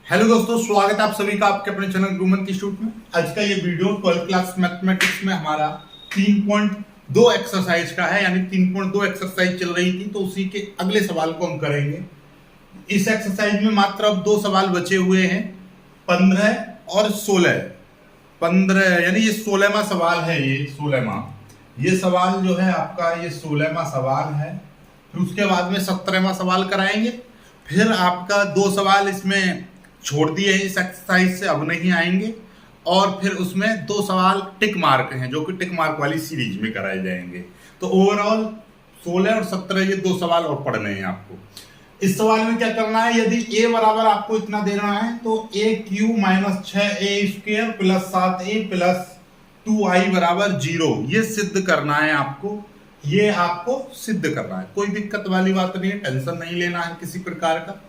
Hello दोस्तों, स्वागत है आप सभी का आपके अपने चैनल गुरुमंत इंस्टीट्यूट में। आज का ये वीडियो 12th क्लास मैथमेटिक्स में हमारा 3.2 एक्सरसाइज का है, यानी 3.2 एक्सरसाइज चल रही थी तो उसी के अगले सवाल को हम करेंगे। इस एक्सरसाइज में मात्र अब 2 सवाल बचे हुए हैं, 15 और 16। 15 यानी ये 16वां सवाल है। ये सवाल जो है आपका ये 16वां सवाल है। फिर उसके बाद में 17वां सवाल कराएंगे। फिर आपका 2 सवाल इसमें छोड़ दिए हैं, इस एक्सरसाइज से अब नहीं आएंगे। और फिर उसमें 2 सवाल टिक मार्क हैं जो कि टिक मार्क वाली सीरीज में कराए जाएंगे। तो ओवरऑल 16 और 17 ये 2 सवाल और पढ़ने हैं आपको। इस सवाल में क्या करना है, यदि a बराबर आपको इतना देना है तो a³ - 6a² + 7a + 2i बराबर 0 ये सिद्ध करना है आपको। ये आपको सिद्ध करना है, कोई दिक्कत वाली बात नहीं है, टेंशन नहीं लेना है किसी प्रकार का।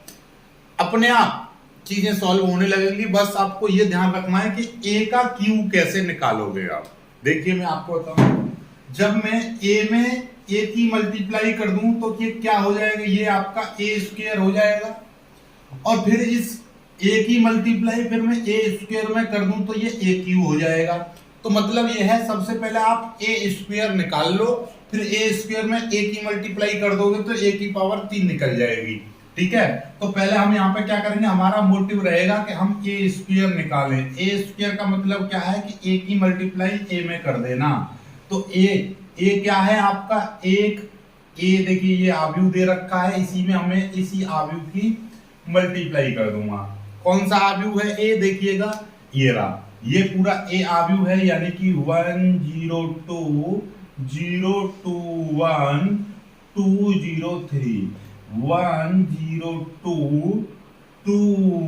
अपने आप चीजें सॉल्व होने लगेंगी। बस आपको ये ध्यान रखना है कि a का q कैसे निकालोगे आप। देखिए मैं आपको बताऊं, जब मैं a में a की मल्टीप्लाई कर दूं तो ये क्या हो जाएगा, ये आपका a² हो जाएगा। और फिर इस a की मल्टीप्लाई फिर मैं a² में कर दूं तो ये a³ हो जाएगा। तो मतलब ये है, सबसे पहले आप a² निकाल लो, फिर a² में a की मल्टीप्लाई कर दोगे तो a की पावर 3 निकल जाएगी। ठीक है, तो पहले हम यहाँ पे क्या करेंगे, हमारा मोटिव रहेगा कि हम a² निकालें। a² का मतलब क्या है कि a की मल्टीप्लाई a में कर देना। तो a क्या है आपका, एक a देखिए ये आव्यूह दे रखा है, इसी में हमें इसी आव्यूह की मल्टीप्लाई कर दूंगा। कौन सा आव्यूह है a, देखिएगा ये रहा, ये पूरा a आव्यूह है, यानी कि 1 0 2 0 2 1 2 0 3 1 0 2 2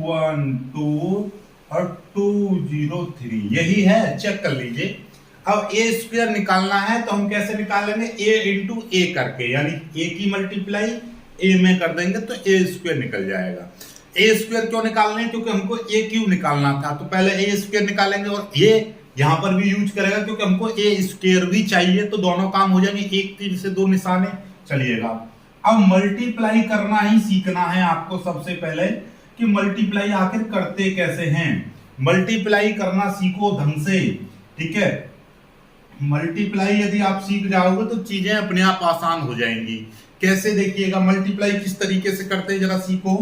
1 2 और 2 0 3, यही है। चेक कर लीजिए। अब a² निकालना है तो हम कैसे निकालेंगे, a × a करके, यानी a की मल्टीप्लाई a में कर देंगे तो a² निकल जाएगा। a² क्यों निकालना है, क्योंकि हमको a³ निकालना था, तो पहले a² निकालेंगे। और ये यहां पर भी यूज करेगा क्योंकि हमको a² भी चाहिए, तो दोनों काम हो जाएंगे, एक तीर से 2 निशाने। चलिएगा, अब मल्टीप्लाई करना ही सीखना है आपको सबसे पहले कि मल्टीप्लाई आखिर करते कैसे हैं। मल्टीप्लाई करना सीखो ढंग से, ठीक है। मल्टीप्लाई यदि आप सीख जाओगे तो चीजें अपने आप आसान हो जाएंगी। कैसे, देखिएगा मल्टीप्लाई किस तरीके से करते हैं जरा सीखो।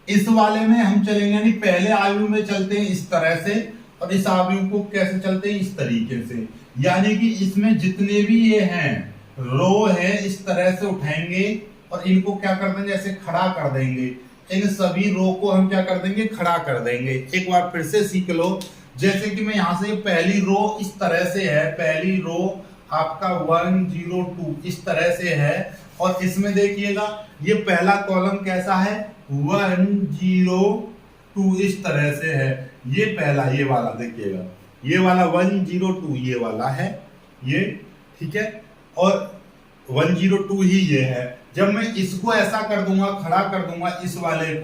इस वाले में हम चलेंगे, यानी पहले आव्यूह में चलते हैं इस तरह से, और इस आव्यूह को कैसे चलते हैं इस तरीके से। यानी कि इसमें जितने भी ये हैं रो है, इस तरह से उठाएंगे और इनको क्या कर देंगे, ऐसे खड़ा कर देंगे। इन सभी रो को हम क्या कर देंगे, खड़ा कर देंगे। एक बार फिर से सीख लो। जैसे कि मैं यहां से, पहली रो इस तरह से है, पहली रो आपका 1 0 2 इस तरह से है। और इसमें देखिएगा ये पहला कॉलम कैसा है, 1 0 2 इस तरह से है। ये पहला, ये वाला देखिएगा, ये वाला 1 0 2 ये वाला है, ये ठीक है। और 1 0 2 ही ये है। जब मैं इसको ऐसा कर दूंगा, खड़ा कर दूंगा इस वाले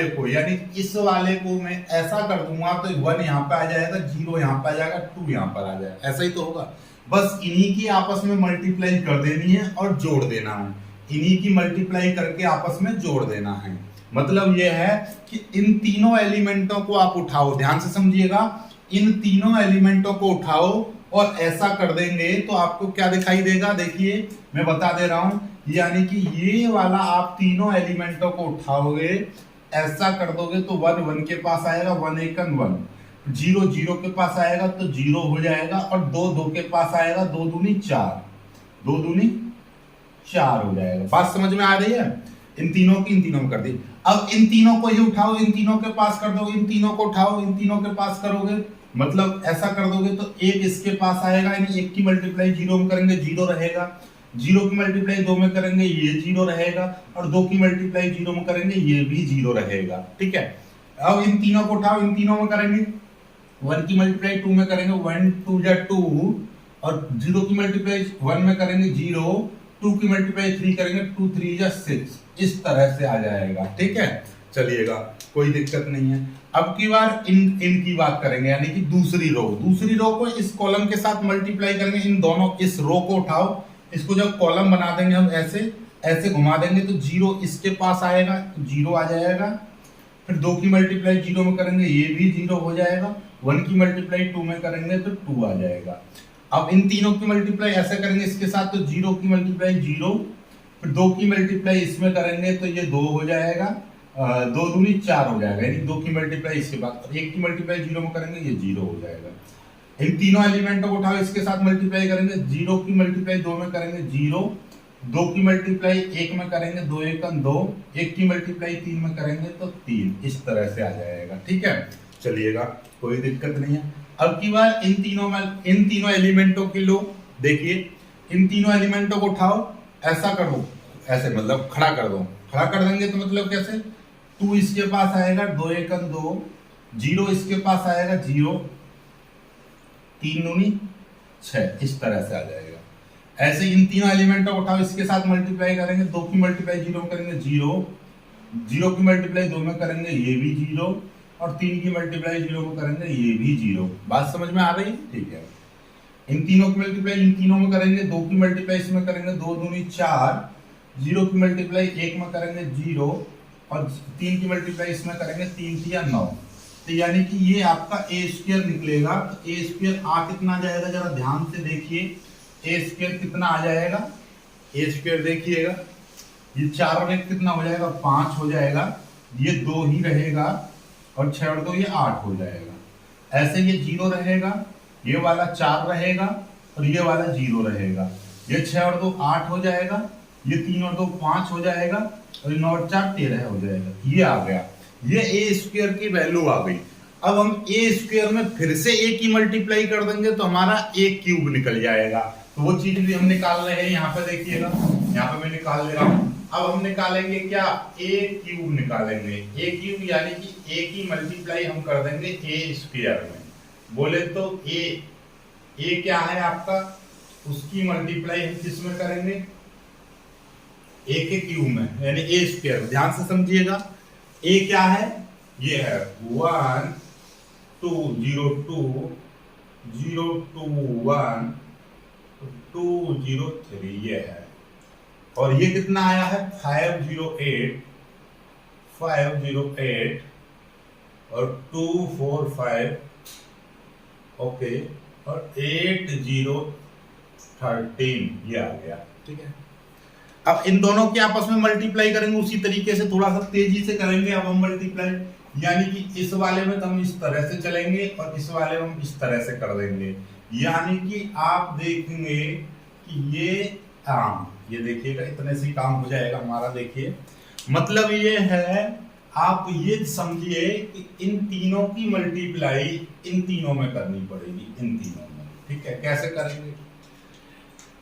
को, यानी इस वाले को मैं ऐसा कर दूंगा तो 1 यहाँ पे आ जाएगा, 0 यहाँ पे आ जाएगा, 2 यहाँ पर आ जाएगा। ऐसा ही तो होगा। बस इन्हीं की आपस में मल्टीप्लाई कर देनी है और जोड़ देना है। इन्हीं की मल्टीप्लाई करके आपस में जोड़ देना है। मतलब यह है कि इन तीनों एलिमेंटों को आप उठाओ, ध्यान से समझिएगा, इन तीनों एलिमेंटों को उठाओ और ऐसा कर देंगे तो आपको क्या दिखाई देगा। देखिए मैं बता दे रहा हूं, यानी कि ये वाला आप तीनों एलिमेंटों को उठाओगे, ऐसा कर दोगे तो 1 1 के पास आएगा, 1 1 1, 0 0 के पास आएगा तो 0 हो जाएगा, और 2 2 के पास आएगा, 2 दूनी 4, 2 दूनी 4 हो जाएगा। बात समझ में आ रही है। इन तीनों की इन तीनों में कर दी। अब इन तीनों को ही उठाओ, इन तीनों के पास कर दोगे, इन तीनों को उठाओ, इन तीनों के पास करोगे, मतलब ऐसा कर दोगे तो एक इसके पास आएगा, यानी एक की मल्टीप्लाई 0 में करेंगे 0 रहेगा, 0 की मल्टीप्लाई 2 में करेंगे ये 0 रहेगा, और 2 की मल्टीप्लाई 0 में करेंगे ये भी 0 रहेगा। ठीक है, अब इन तीनों को उठाओ, इन तीनों में करेंगे, 1 की मल्टीप्लाई 2 में करेंगे 1 2 2, और 0 की मल्टीप्लाई 1 में करेंगे 0, 2 की मल्टीप्लाई 3 करेंगे 2 3 6, इस तरह से आ जाएगा। ठीक है, चलिएगा कोई दिक्कत नहीं है। अब की बार इनकी बात करेंगे, यानी कि दूसरी रो को इस कॉलम के साथ मल्टीप्लाई करेंगे। इन दोनों, इस रो को उठाओ, इसको जब कॉलम बना देंगे हम ऐसे घुमा देंगे तो 0 इसके पास आएगा, 0 आ जाएगा, फिर 2 की मल्टीप्लाई 0 में करेंगे ये भी 0 हो जाएगा, 1 की मल्टीप्लाई 2 में करेंगे तो 2 आ जाएगा। अब इन तीनों की मल्टीप्लाई ऐसे करेंगे इसके साथ तो 0 की मल्टीप्लाई 0, फिर 2 की मल्टीप्लाई इसमें करेंगे तो ये 2 हो जाएगा, 2 दूनी 4 हो जाएगा, यानी 2 की मल्टीप्लाई इसके बाद 1 की मल्टीप्लाई 0 में करेंगे ये 0 हो जाएगा। इन तीनों एलिमेंटों को उठाओ इसके साथ मल्टीप्लाई करेंगे, 0 की मल्टीप्लाई 2 में करेंगे 0, 2 की मल्टीप्लाई 1 में करेंगे 2 1 2, 1 की मल्टीप्लाई 3 में करेंगे तो 3, इस तरह से आ जाएगा। ठीक है, चलिएगा, कोई दिक्कत नहीं है। अब की बार इन तीनों एलिमेंटों की लो, देखिए इन तीनों एलिमेंटों को उठाओ, ऐसा करो, ऐसे मतलब खड़ा कर दो, खड़ा कर देंगे तो मतलब कैसे, 2 इसके पास आएगा 2 1 2, 0 इसके पास आएगा 0, 3 दूनी 6, इस तरह से आ जाएगा। ऐसे इन तीनों एलिमेंटों को उठाओ इसके साथ मल्टीप्लाई करेंगे, 2 की मल्टीप्लाई 0 में करेंगे 0, 0 की मल्टीप्लाई 2 में करेंगे ये भी 0, और 3 की मल्टीप्लाई 0 में करेंगे ये भी 0। बात समझ में आ रही है? ठीक है, इन तीनों की मल्टीप्लाई इन तीनों में करेंगे, 2 की मल्टीप्लाई इसमें करेंगे 2 दूनी 4, 0 की मल्टीप्लाई 1 में करेंगे 0, और 3 की मल्टीप्लाई इसमें करेंगे 3 3 9, तो यानी कि ये आपका ए स्क्वायर निकलेगा। तो ए स्क्वायर आ कितना आ जाएगा, जरा ध्यान से देखिए, ए स्क्वायर कितना आ जाएगा, ए स्क्वायर देखिएगा, ये 4 और 1 कितना हो जाएगा, 5 हो जाएगा, ये 2 ही रहेगा, और 6 और 2 ये 8 हो जाएगा। ऐसे ये 0 रहेगा, ये वाला 4 रहेगा, और ये वाला 0 रहेगा, ये 6 और 2 8 हो जाएगा, ये 3 और 2 5 हो जाएगा, और 9 और 4 13 हो जाएगा। ये आ गया, ये ए स्क्वायर की वैल्यू आ गई। अब हम ए स्क्वायर में फिर से ए की मल्टीप्लाई कर देंगे तो हमारा ए क्यूब निकल जाएगा। तो वो चीज भी हम निकाल रहे हैं, यहाँ पे देखिएगा, यहाँ पे मैं निकाल ले रहा हूँ। अब हम निकालेंगे क्या, ए क्यूब निकालेंगे। ए क्यूब यानी कि ए की मल्टीप्लाई हम कर देंगे ए स्क्वायर में। बोले तो ए क्या है आपका, उसकी मल्टीप्लाई हम किस में करेंगे, ए के क्यूब में, यानी ए स्क्वायर। ध्यान से समझिएगा, ए क्या है, ये है 1 2 0 2 0 2 1 2 0 3, ये है। और ये कितना आया है 508 और 2 4 5, ओके, और 8 0 13, ये आ गया। ठीक है, अब इन दोनों की आपस में मल्टीप्लाई करेंगे, उसी तरीके से थोड़ा सा तेजी से करेंगे। अब हम मल्टीप्लाई, यानी कि इस वाले में तो हम इस तरह से चलेंगे और इस वाले में हम इस तरह से कर देंगे। यानी कि आप देखेंगे कि ये देखिएगा, इतने से काम हो जाएगा हमारा। देखिए मतलब ये है, आप ये समझिए कि इन तीनों की मल्टीप्लाई इन तीनों में करनी पड़ेगी, इन तीनों में। ठीक है, कैसे करेंगे,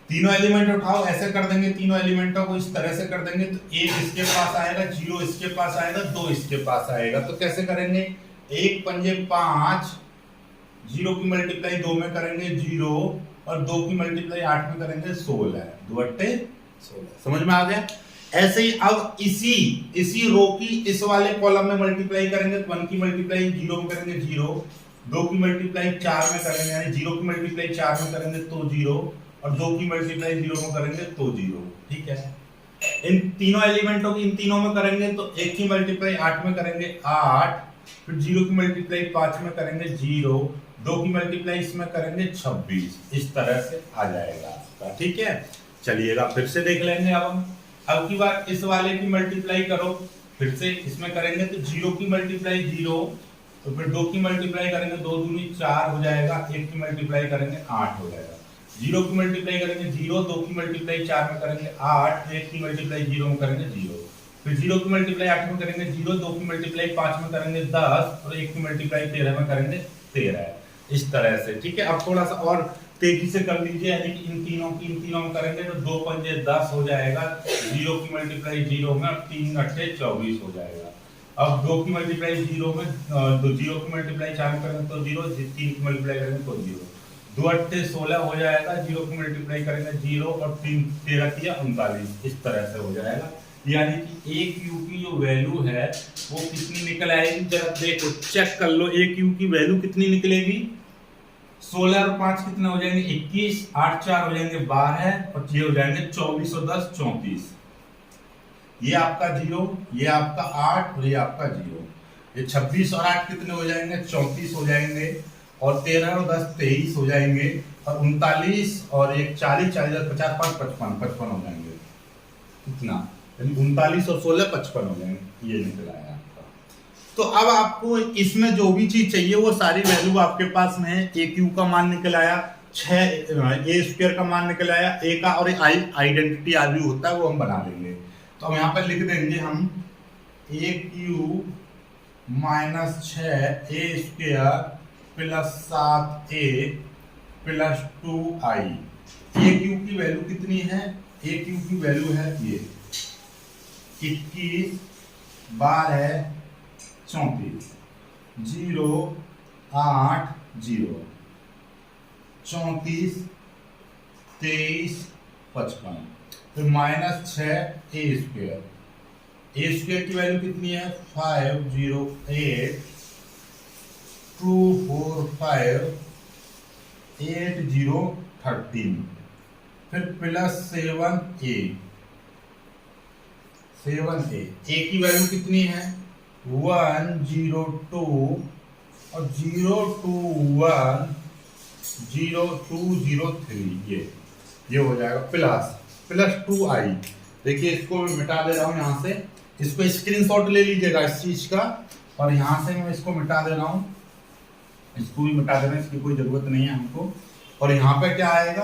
तीनों एलिमेंट उठाओ, ऐसे कर देंगे, तीनों एलिमेंटों को इस तरह से कर देंगे तो 1 इसके पास आएगा, 0 इसके पास आएगा, 2 इसके पास आएगा। तो कैसे करेंगे, 1 पंजे 5, 0 की मल्टीप्लाई 2 में करेंगे 0, और 2 की मल्टीप्लाई 8 में करेंगे 16, 2 8 16। समझ में आ गया? ऐसे ही अब इसी रो की इस वाले कॉलम में मल्टीप्लाई करेंगे तो 1 की मल्टीप्लाई 0 में करेंगे 0, 2 की मल्टीप्लाई 4 में करेंगे, यानी 0 की मल्टीप्लाई 4 में करेंगे तो 0, और 2 की मल्टीप्लाई 0 में करेंगे तो 0। ठीक है, इन तीनों एलिमेंटों की इन तीनों में करेंगे तो 1 की मल्टीप्लाई 8 में करेंगे 8, फिर 0 की मल्टीप्लाई 5 में करेंगे 0, 2 की मल्टीप्लाई इसमें करेंगे 26, इस तरह से आ जाएगा आपका। ठीक है, चलिएगा फिर से देख लेंगे। अब की बार इस वाले की मल्टीप्लाई करो, फिर से इसमें करेंगे तो 0 की मल्टीप्लाई 0, तो फिर 2 की मल्टीप्लाई करेंगे 2 दूनी 4 हो जाएगा, 1 की मल्टीप्लाई करेंगे 8 हो जाएगा, 0 की मल्टीप्लाई करेंगे 0, 2 की मल्टीप्लाई 4 में करेंगे 8, 1 की मल्टीप्लाई 0 में करेंगे 0, फिर 0 की मल्टीप्लाई 8 में करेंगे 0, 2 की मल्टीप्लाई 5 में करेंगे 10, और 1 की मल्टीप्लाई 13 में करेंगे 13, इस तरह से। ठीक है, अब थोड़ा सा और तेजी से कर लीजिए, यानी कि इन तीनों में करेंगे तो 2 पंजे 10 हो जाएगा, 0 की मल्टीप्लाई 0 में, और 3 अट्ठे 24 हो जाएगा। अब 2 की मल्टीप्लाई 0 में, 0 की मल्टीप्लाई 4 में करेंगे तो 0, 3 की मल्टीप्लाई करेंगे तो 0, 2 अट्ठे 16 हो जाएगा, 0 की मल्टीप्लाई करेंगे 0, और 3 13 किया 39, इस तरह से हो जाएगा। यानी कि ए क्यू की जो वैल्यू है वो कितनी निकल आएगी, जरा देखो, चेक कर लो, ए क्यू की वैल्यू कितनी निकलेगी। 16 और 5 कितने हो जाएंगे 21, 8 4 हो जाएंगे 12, और ये हो जाएंगे 24 और 10 34। ये आपका 0, ये आपका 8, और ये आपका 0। ये 26 और 8 कितने हो जाएंगे, 34 हो जाएंगे, और 13 और 10 23 हो जाएंगे, और 39 और 1 40, 40 और 50 5 55 55 हो जाएंगे। कितना, यानी 39 और 16 55 हो जाएंगे। ये निकल आया आपका। तो अब आपको इसमें जो भी चीज चाहिए वो सारी वैल्यू आपके पास में है। ए क्यू का मान निकल आया, 6 ए स्क्वायर का मान निकल आया, ए का, और आइडेंटिटी आरवी होता है वो हम बना लेंगे। तो हम यहाँ पर लिख देंगे हम ए क्यू माइनस 6 ए स्क्वायर प्लस 7 ए प्लस 2i। ए क्यू की वैल्यू कितनी है, ए क्यू की वैल्यू है ये 21 12 34 0 8 0 34 23 55, फिर माइनस 6 ए स्क्वायर। ए स्क्वायर की वैल्यू कितनी है 508 245 80 13, फिर प्लस 7a। ए की वैल्यू कितनी है 102 और 021 0203, ये हो जाएगा प्लस 2i। देखिए इसको मैं मिटा दे रहा हूं यहां से, इसको स्क्रीनशॉट ले लीजिएगा इस चीज का, और यहां से मैं इसको मिटा दे रहा हूं, इसको भी मिटा देना, इसकी कोई जरूरत नहीं है हमको। और यहाँ पे क्या आएगा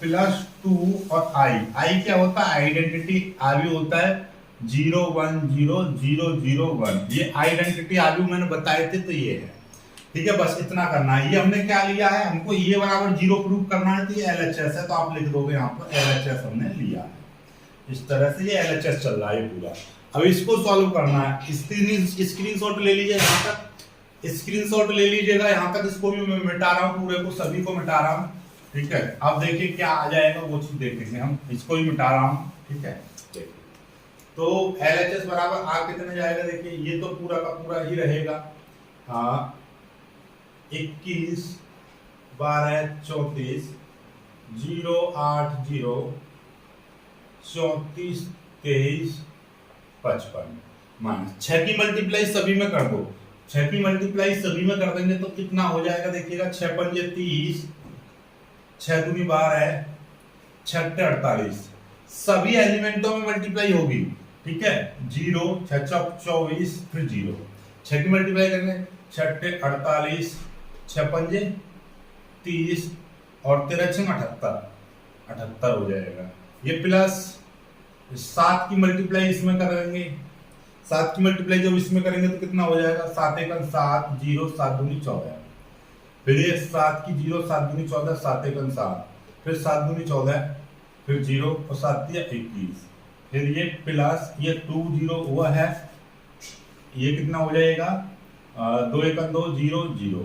प्लस 2 और आई क्या होता है, आइडेंटिटी आरवी होता है 010001। ये आइडेंटिटी आरवी मैंने बताए थे, तो ये है। ठीक है, बस इतना करना है। ये हमने क्या लिया है, हमको ये बराबर 0 प्रूव करना है, तो ये LHS है, तो आप लिख दोगे यहाँ पर LHS हमने लिया है। इस तरह से ये LHS चल रहा है पूरा। अब इसको सॉल्व करना है। स्क्रीनशॉट ले लीजिए, यहाँ तक स्क्रीनशॉट ले लीजिएगा, यहाँ तक इसको भी मैं मिटा रहा हूँ, पूरे को सभी को मिटा रहा हूँ। ठीक है, अब देखिए क्या आ जाएगा, वो चीज देखेंगे हम। इसको भी मिटा रहा हूँ। ठीक है, तो LHS बराबर आ कितने जाएगा, देखिए ये तो पूरा का पूरा ही रहेगा 21 12 34 080 34 23 55 माइनस 6 की मल्टीप्लाई सभी में कर दो। 6 की मल्टीप्लाई सभी में कर देंगे तो कितना हो जाएगा, देखिएगा 6 पंजे 30, 6 दूनी 12, 6 48, सभी एलिमेंटों में मल्टीप्लाई होगी। ठीक है, 0 6 चौक 24, फिर 0, 6 की मल्टीप्लाई करेंगे 6 48, 6 पंजे 30 और 13 6 78 हो जाएगा। ये प्लस 7 की मल्टीप्लाई इसमें करेंगे, 7 की मल्टीप्लाई जब इसमें करेंगे तो कितना हो जाएगा, 7 एकम 7 0 7 दूनी 14, फिर ये 7 की 0 7 दूनी 14 7 एकम 7, फिर 7 दूनी 14, फिर 0 और 7 दिया 21, फिर ये प्लस ये 2 0 हुआ है, ये कितना हो जाएगा 2 एकम 2 0 0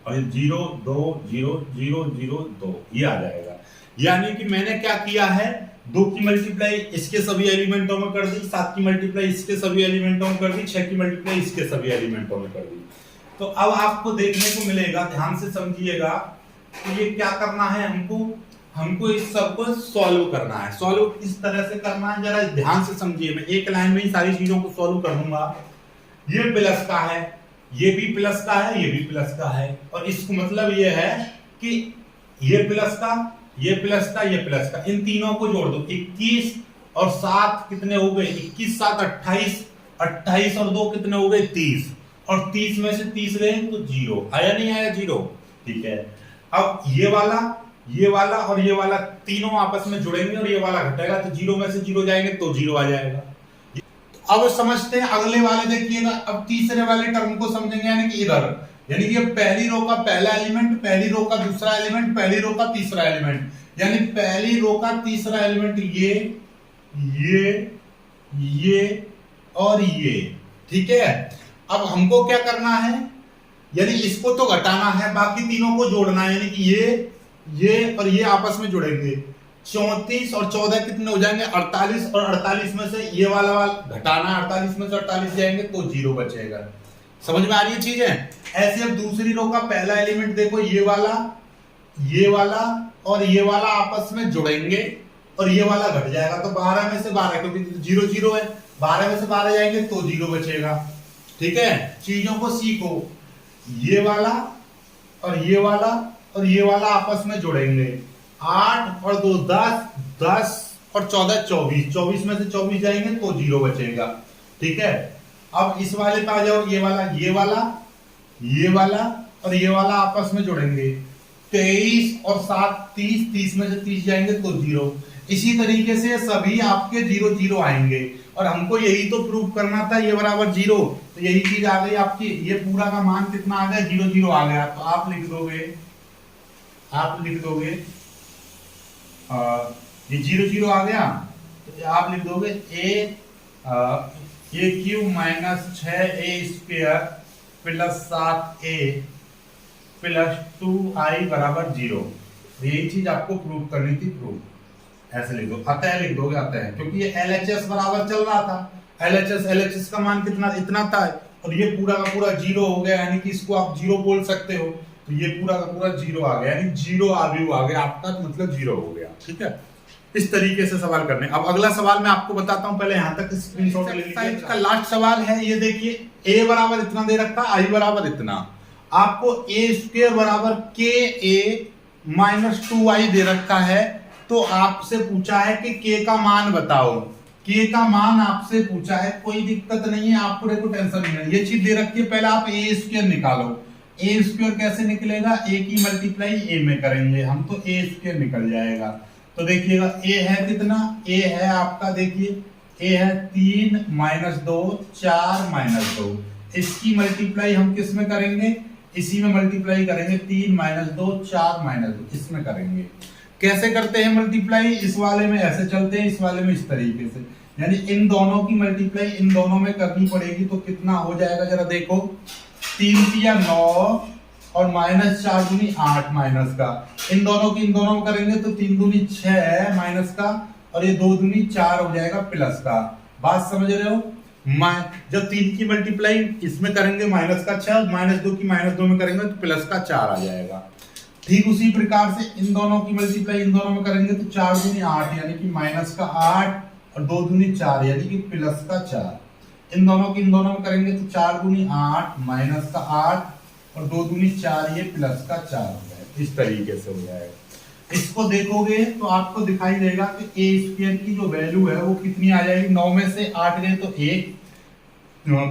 और ये 0 2 0 0 0 2, ये आ जाएगा। यानी कि मैंने क्या किया है, 2 की मल्टीप्लाई इसके सभी एलिमेंटों में कर दी, 7 की मल्टीप्लाई इसके सभी एलिमेंटों में कर दी, 6 की मल्टीप्लाई इसके सभी एलिमेंटों में कर दी। तो अब आपको देखने को मिलेगा, ध्यान से समझिएगा, तो ये क्या करना है, हमको इस सब को सॉल्व करना है। सॉल्व किस तरह से करना है जरा ध्यान से समझिए। मैं एक लाइन में ही सारी चीजों को सॉल्व कर दूंगा। ये प्लस का है, ये भी प्लस का है, ये भी प्लस का है, और इसको मतलब ये है कि ये प्लस का, ये प्लस का, ये प्लस का, इन तीनों को जोड़ दो। 21 और 7 कितने हो गए, 21 7 28, 28 और 2 कितने हो गए 30, और 30 में से 30 गए तो 0 आया, नहीं आया 0। ठीक है, अब ये वाला और ये वाला तीनों आपस में जुड़ेंगे और ये वाला घटेगा, तो 0 में से 0 जाएंगे तो 0 आ जाएगा। अब समझते हैं अगले वाले, देखिएगा अब तीसरे वाले टर्म को समझेंगे, यानी कि इधर, यानी कि पहली रो का पहला एलिमेंट, पहली रो का दूसरा एलिमेंट, पहली रो का तीसरा एलिमेंट, यानी पहली रो का तीसरा एलिमेंट ये और ये। ठीक है, अब हमको क्या करना है, यानी इसको तो घटाना है, बाकी तीनों को जोड़ना है, यानी कि ये और ये आपस में जुड़ेंगे। 34 और 14 कितने हो जाएंगे 48, और 48 में से ये वाला घटाना, 48 में से 48 जाएंगे तो 0 बचेगा। समझ में आ रही है चीजें। ऐसे अब दूसरी रो का पहला एलिमेंट देखो, ये वाला और ये वाला आपस में जुड़ेंगे और ये वाला घट जाएगा, तो 12 में से 12, क्योंकि 0 0 है, 12 में से 12 जाएंगे तो 0 बचेगा। ठीक है, चीजों को सीखो। ये वाला और ये वाला और ये वाला आपस में जुड़ेंगे। 8 और 2 10, 10 और 14 24, 24 में से 24 जाएंगे तो 0 बचेगा। ठीक है, अब इस वाले पे आ जाओ। ये वाला ये वाला ये वाला और ये वाला आपस में जुड़ेंगे। 23 और 7 30, 30 में से 30 जाएंगे तो 0। इसी तरीके से सभी आपके 0 0 आएंगे और हमको यही तो प्रूव करना था, ये बराबर 0। तो यही चीज आ गई आपकी। ये पूरा का मान कितना आ गया, 0 0 आ गया। तो आप लिख दोगे ये 0 0 आ गया तो आप लिख दोगे a cube minus 6a² plus 7a plus 2i बराबर 0। यही चीज आपको प्रूव करनी थी। प्रूव ऐसे लिख दो, अतः लिख दोगे अतः, क्योंकि ये LHS बराबर चल रहा था। LHS का मान कितना, इतना था और ये पूरा का पूरा 0 हो गया, यानी कि इसको आप 0 बोल सकते हो। तो ये पूरा का पूरा 0 आ गया, यानी 0 आव्यूह आ गया आपका, मतलब 0 हो गया। ठीक है, इस तरीके से सवाल करने। अब अगला सवाल मैं आपको बताता हूं, पहले यहां तक स्क्रीनशॉट ले लीजिए। इसका लास्ट सवाल है, ये देखिए a बराबर इतना दे रखा, i बराबर इतना। आपको a² बराबर ka माइनस 2i दे रखा है। तो आपसे पूछा है कि k का मान बताओ। k का मान आपसे पूछा है, कोई दिक्कत नहीं है, आपको देखो टेंशन नहीं है। ये चीज दे रखी है, पहले आप a² निकालो। a² कैसे निकलेगा, a की मल्टीप्लाई a में करेंगे हम, तो a² निकल जाएगा। तो देखिएगा a है कितना, a है आपका, देखिए a है 3 माइनस 2 4 माइनस 2। इसकी मल्टीप्लाई हम किस में करेंगे, इसी में मल्टीप्लाई करेंगे। 3 माइनस 2 4 माइनस 2 इसमें करेंगे। कैसे करते हैं मल्टीप्लाई, इस वाले में ऐसे चलते हैं, इस वाले में इस तरीके से, यानी इन दोनों की मल्टीप्लाई इन दोनों में करनी पड़ेगी। तो कितना हो जाएगा जरा देखो, 3 तिया 9 और माइनस 4 दूनी 8 माइनस का, इन दोनों की इन दोनों में करेंगे तो 3 दूनी 6 माइनस का और ये 2 दूनी 4 हो जाएगा प्लस का। बात समझ रहे हो, जब 3 की मल्टीप्लाई इसमें करेंगे माइनस का 6, माइनस 2 की माइनस 2 में करेंगे तो प्लस का 4 आ जाएगा। ठीक उसी प्रकार से इन दोनों की मल्टीप्लाई इन दोनों में करेंगे तो 4 दूनी 8 यानी कि माइनस का 8 और 2 दूनी 4 यानी कि प्लस का 4। इन दोनों की इन दोनों में करेंगे तो 4 दूनी 8 माइनस का 8 और 2 दूनी 4, ये प्लस का 4 हो जाएगा। इस तरीके से हो जाएगा। इसको देखोगे तो आपको दिखाई देगा कि a² की जो वैल्यू है वो कितनी आ जाएगी। 9 में से 8 गए तो 1,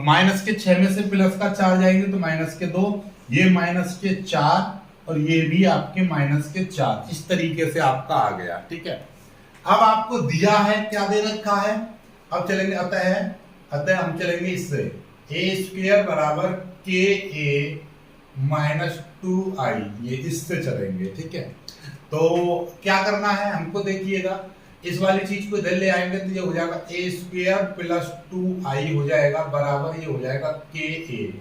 माइनस के 6 में से प्लस का 4 जाएंगे तो माइनस के 2, ये माइनस के 4 और ये भी आपके माइनस के 4। इस तरीके से आपका आ गया। ठीक है, अब आपको दिया है, क्या दे रखा है, अब चलेंगे अतः हम चलेंगे इससे, a² बराबर ka माइनस 2i, ये इससे चलेंगे। ठीक है, तो क्या करना है हमको, देखिएगा इस वाली चीज को इधर ले आएंगे तो ये हो जाएगा a² प्लस 2i हो जाएगा बराबर, ये हो जाएगा ka।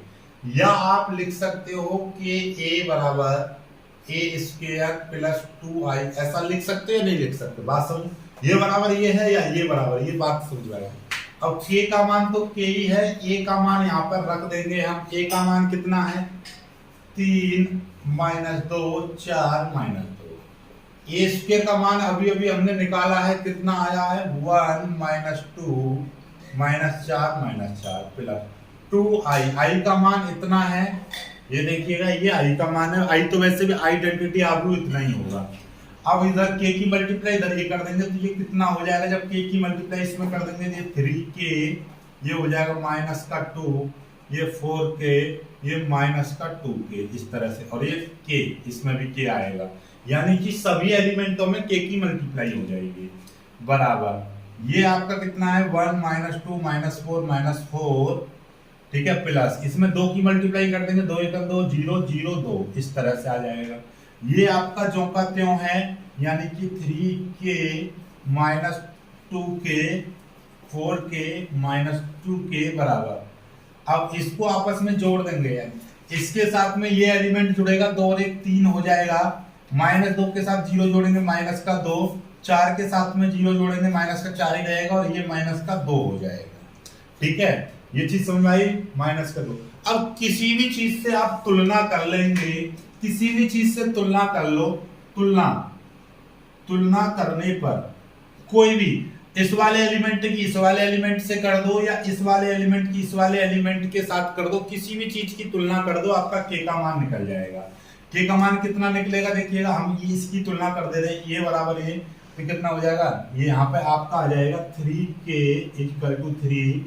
या आप लिख सकते हो कि a बराबर a² प्लस 2i, ऐसा लिख सकते हो या नहीं लिख सकते, बात समझ। ये बराबर ये है या ये बराबर, ये बात समझ रहा है। अब k का मान तो k ही है, a का मान यहाँ पर रख देंगे हम। a का मान कितना है, 3 माइनस 2 4 माइनस 2। a² का मान अभी अभी हमने निकाला है, कितना आया है 1 minus 2 minus 4 minus 4 plus 2i। i का मान इतना है, ये देखिएगा ये i का मान है। i तो वैसे भी आइडेंटिटी आव्यूह इतना ही होगा। अब इधर k की मल्टीप्लाई इधर ये कर देंगे तो ये कितना हो जाएगा, जब k की मल्टीप्लाई इसमें कर देंगे ये 3k, ये हो जाएगा माइनस का 2, ये 4k, ये माइनस का 2k, इस तरह से। और ये k, इसमें भी k आएगा, यानी कि सभी एलिमेंटों में k की मल्टीप्लाई हो जाएगी बराबर। ये आपका कितना है 1 माइनस 2 माइनस 4 माइनस 4, ठीक है, प्लस इसमें 2 की मल्टीप्लाई कर देंगे, 2 1 2 0 0 2, इस तरह से आ जाएगा। ये आपका जो का त्यों है, यानी कि 3k minus 2k 4k minus 2k बराबर। अब इसको आपस में जोड़ देंगे, यानी इसके साथ में ये एलिमेंट जुड़ेगा, 2 और 1 3 हो जाएगा। माइनस 2 के साथ 0 जोड़ेंगे माइनस का 2, 4 के साथ में 0 जोड़ेंगे माइनस का 4 ही रहेगा और ये माइनस का 2 हो जाएगा। ठीक है, ये चीज समझ में आई, माइनस का 2। अब किसी भी चीज से आप तुलना कर लेंगे, किसी भी चीज से तुलना कर लो, तुलना करने पर कोई भी, इस वाले एलिमेंट की इस वाले एलिमेंट से कर दो या इस वाले एलिमेंट की इस वाले एलिमेंट के साथ कर दो, किसी भी चीज की तुलना कर दो, आपका के का मान निकल जाएगा। के का मान कितना निकलेगा देखिएगा, हम ये इसकी तुलना कर दे रहे हैं, ये बराबर ये, तो कितना हो जाएगा, ये यहाँ पे आपका आ जाएगा 3k इक्वल टू 3,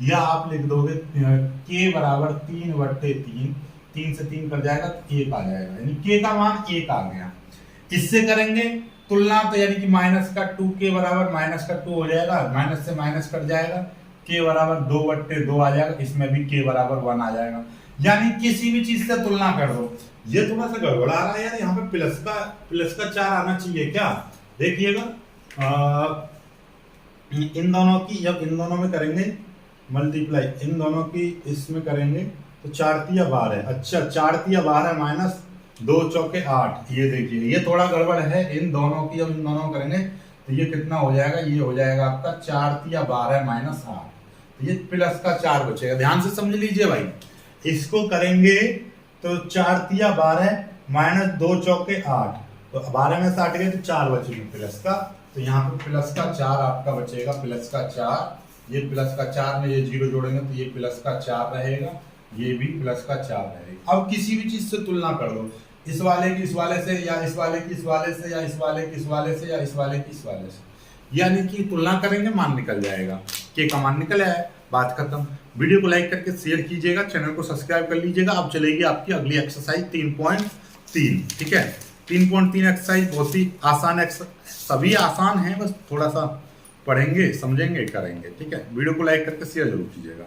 या आप लिख दोगे k बराबर 3/3, 3 से 3 कर जाएगा तो 1 आ जाएगा, यानी के का मान 1 आ गया। इससे करेंगे तुलना तो यानी कि माइनस का 2k बराबर माइनस का 2 हो जाएगा, माइनस से माइनस कट जाएगा, k बराबर 2/2 आ जाएगा, इसमें भी k बराबर 1 आ जाएगा। यानी किसी भी चीज से तुलना कर दो। ये थोड़ा सा गड़बड़ा रहा है यार, यहाँ पे प्लस का 4 आना चाहिए क्या, देखिएगा इन दोनों की, जब इन दोनों में करेंगे मल्टीप्लाई, इन दोनों की इसमें करेंगे तो 4 तिया 12, अच्छा 4 तिया 12 माइनस 2 चौके 8, ये देखिए ये थोड़ा गड़बड़ है, इन दोनों की जब इन दोनों करेंगे तो ये कितना हो जाएगा, ये हो जाएगा आपका 4 तिया 12 माइनस 8, तो ये प्लस का 4 बचेगा। ध्यान से समझ लीजिए भाई, इसको करेंगे तो 4 तिया 12 माइनस 2 चौके 8, तो 12 में से 8 गए तो 4 बचेगा प्लस का, तो यहाँ पे प्लस का 4 आपका बचेगा, प्लस का 4, ये प्लस का 4 में ये 0 जोड़ेंगे तो ये प्लस का 4 रहेगा, ये भी प्लस का 4 रहेगा। अब किसी भी चीज से तुलना कर दो, इस वाले की इस वाले से, या इस वाले की इस वाले से, या इस वाले की इस वाले से, या इस वाले की इस वाले से, यानी कि तुलना करेंगे मान निकल जाएगा, के का मान निकल आया, बात खत्म। वीडियो को लाइक करके शेयर कीजिएगा, चैनल को सब्सक्राइब कर लीजिएगा। अब चलेगी आपकी अगली एक्सरसाइज 3.3, ठीक है। 3.3 एक्सरसाइज बहुत ही आसान सभी आसान है, बस थोड़ा सा पढ़ेंगे समझेंगे करेंगे, ठीक है। वीडियो को लाइक करके शेयर जरूर कीजिएगा।